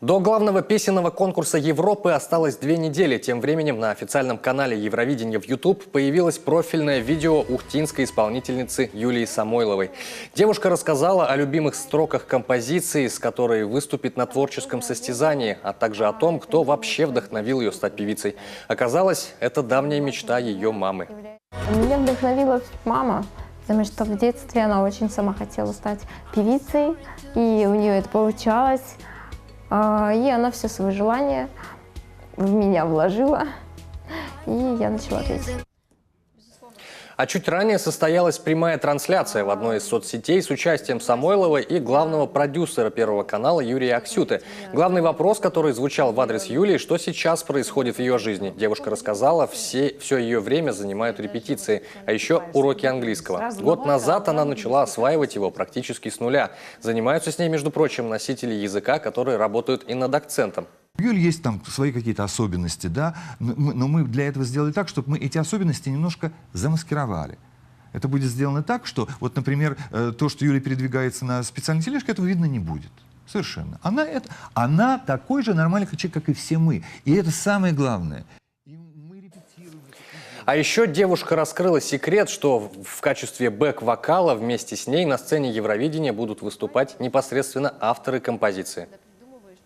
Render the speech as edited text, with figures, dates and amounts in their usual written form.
До главного песенного конкурса Европы осталось 2 недели. Тем временем на официальном канале Евровидения в YouTube появилось профильное видео ухтинской исполнительницы Юлии Самойловой. Девушка рассказала о любимых строках композиции, с которой выступит на творческом состязании, а также о том, кто вообще вдохновил ее стать певицей. Оказалось, это давняя мечта ее мамы. Меня вдохновила мама, потому что в детстве она очень сама хотела стать певицей, и у нее это получалось. И она все свои желания в меня вложила, и я начала петь. А чуть ранее состоялась прямая трансляция в одной из соцсетей с участием Самойловой и главного продюсера Первого канала Юрия Аксюты. Главный вопрос, который звучал в адрес Юлии, что сейчас происходит в ее жизни. Девушка рассказала, все ее время занимают репетиции, а еще уроки английского. Год назад она начала осваивать его практически с нуля. Занимаются с ней, между прочим, носители языка, которые работают и над акцентом. У Юли есть там свои какие-то особенности, да, но мы для этого сделали так, чтобы мы эти особенности немножко замаскировали. Это будет сделано так, что, вот, например, то, что Юля передвигается на специальной тележке, этого видно не будет. Совершенно. Она такой же нормальный человек, как и все мы. И это самое главное. А еще девушка раскрыла секрет, что в качестве бэк-вокала вместе с ней на сцене Евровидения будут выступать непосредственно авторы композиции.